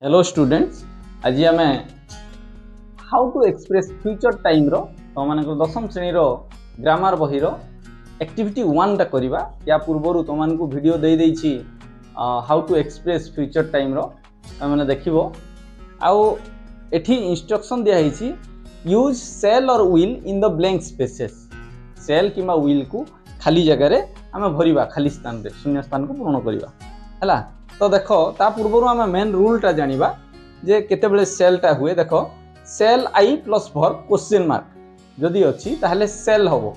Hello students आज आम how to express future time रो तुम दशम श्रेणी ग्रामर बही एक्टिविटी 1 टा करवा या पूर्वर तुमको वीडियो दे देछि how to express future time रो मैंने देखिबो आउ एठी इंस्ट्रक्शन दिया है यूज सेल और will in the blank spaces shall किंबा विल को खाली जगह रे आम भरिबा खाली स्थान रे शून्य स्थान को पूर्ण करवा है। तो देख ता पूर्व आम मेन रूल टा जानिबा जे केतेबेले सेल टा हुए देख सेल आई प्लस वर्ब क्वेश्चन मार्क जदि अच्छी ताहले सेल हबो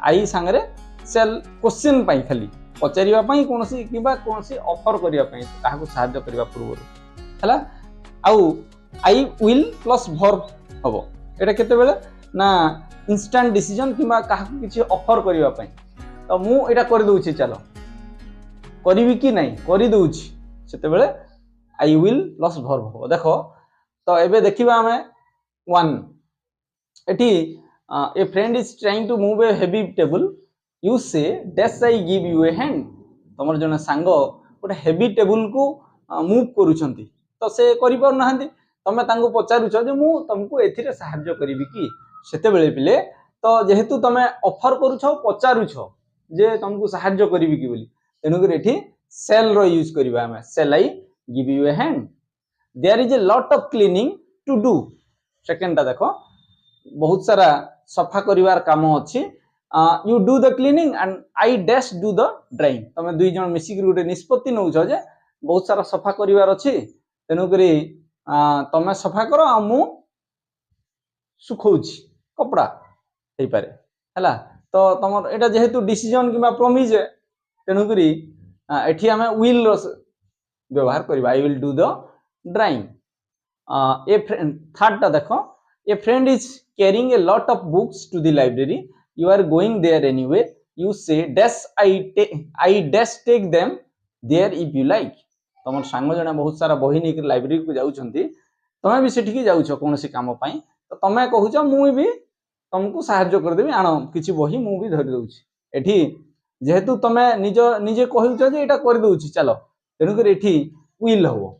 आई सांगरे सेल क्वेश्चन पाई खाली पचारिबा पाई कोनसी किबा कोनसी ऑफर करिया पाई ताहाको सहायता करिबा पूर्व हला आउ आई विल प्लस वर्ब हबो एटा केतेबेले ना इंस्टेंट डिसीजन किबा काहाको किछि ऑफर करिया पाई तो मु एटा कर दउछि चलो करिवि कि नहीं करि दउछि सेतेबेले आई विल प्लस वर्ब हो देख तो एबे देखिबा हमें 1 एटी a friend is trying to move a heavy table you say dash I give you a hand तमर जने सांग गोटे हेवी टेबल को मूव करूछंती तो से करि पार नाहंती तमे तांको पचारुछ जे मु तुमको एथिरे सहायता करिवि कि सेतेबेले पिले तो जेहेतु तमे ऑफर करूछ पचारुछ जे तुमको सहायता करिवि कि बोली तेनु कर एठी सेल रो यूज करिबा हमें shall I give you a hand there is a lot of cleaning to do second ता देखो बहुत सारा सफा करिवार काम अछि you do the cleaning and I dash do the drawing तमे दुई जण मिसी के गुटे निष्पत्ति नउछ जे बहुत सारा सफा करिवार अछि तेनु करी तमे सफा करो आ मु सुखौछि कपड़ा हेई पारे हला तो तमर एटा जेहेतु डिसीजन किबा प्रॉमिस तेनु करी एठी हमें विल रो व्यवहार करबा I will do the drawing ए थर्ड ता देखो a friend is carrying a lot of books to the library you are going there anyway you say dash I dash take them there if you like तमर सांग जणा बहुत सारा बही नै लाइब्रेरी को जाउछंती तमे भी सेठी की जाउछ कोनोसी काम पई तो तमे कहूछ मु भी तुमको सहायता कर देबी आनो किछि बही मु भी धरि दउछि एठी जेहेतु तमे निजे कहूछ जे एटा कर दउछि चलो तेनु कर एठी विल हो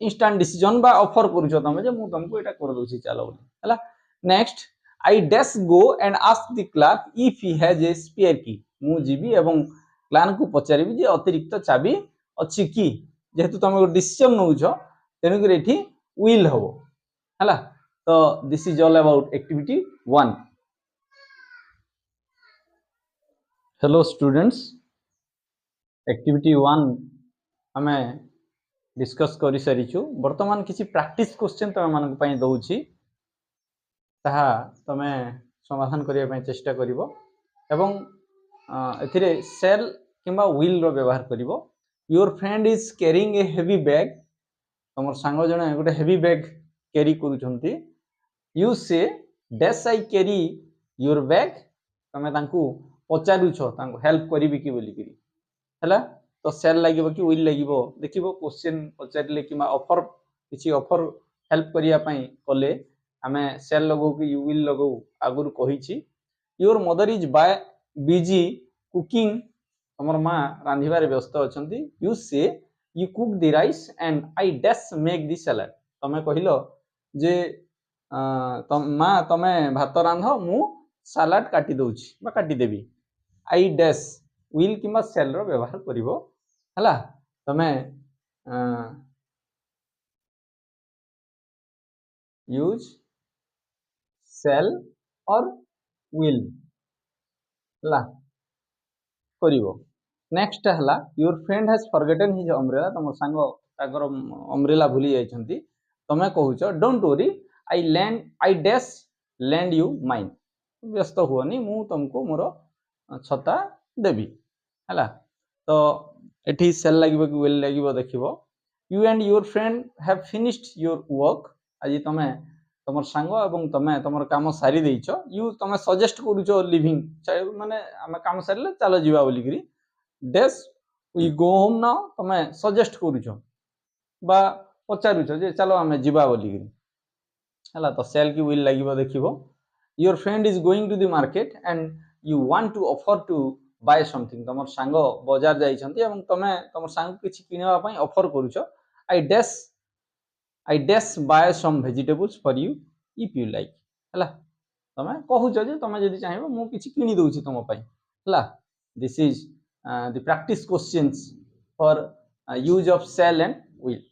इंस्टेंट डिसीजन बा ऑफर करूछ तमे जे मु तुमको एटा कर दउछि चलो हला next I dash go and ask the clerk if he has a spare key मु जीबी एवं क्लर्क को पचारिबी जे अतिरिक्त चाबी अछि की जेहेतु तमे डिसीजन नउछ तेनु कर एठी विल हो हला तो this is all about activity 1 hello students activity 1 हमें डिस्कस करि सारिछु वर्तमान किछि प्रैक्टिस क्वेश्चन तमे मानक पई दउछि ताहा तमे समाधान करिया पई चेष्टा करिवो एवं एथिरे सेल किंबा विल रो व्यवहार करिवो your friend is carrying a heavy bag तमर सांग जने गोटे हेवी बैग कैरी करूछंती you say dash I carry your bag तमे तांकू पचारुछ तांको हेल्प करिवि कि बोली करी हला तो सेल लागिवो कि विल लागिवो देखिवो क्वेश्चन पचारिले किमा ऑफर किछि ऑफर हेल्प करिया पई कले हमें सेल लगो कि यू विल लगो आगुर कहिछि your mother is by busy cooking हमर मां रांधिबारे व्यस्त अछंती you say you cook the rice and I dash make the salad तमे कहिलो जे मां तमे भात रांध मु सलाड काटी दउछि बा काटी देबी आई डैश विल किमा सेल रो व्यवहार करिवो हला तमे यूज सेल और विल हला करिवो नेक्स्ट हला your friend has forgotten his umbrella तम संग ताकर अम्ब्रेला भूली जाइछंती तमे कहूछ don't worry I dash lend you mine व्यस्त हुअनी मु तुमको मोर छता देबी हला तो एठी सेल लागिवो कि विल लागिवो देखिवो you and your friend have finished your work आज तमे तमर सांग एवं तमे तमर काम सारी देइछो यू तमे सजेस्ट करूछो लिविंग माने हम काम सारले चलो जीवा बोली करी dash we go home now तमे सजेस्ट करूछो बा पचारुछो जे चलो हमें जीवा बोली करी हला तो सेल की विल लागिवो देखिवो your friend is going to the market and you want to offer to buy something तमर सांग बाजार जाइछंती एवं तमे तमर सांग किछि किनवा पई ऑफर करूछो I dash I dash buy some vegetables for you if you like हला तमे कहूछ जे तमे जदि चाहिबो मु किछि किनि दउछि तम पई हला this is the practice questions for use of shall and will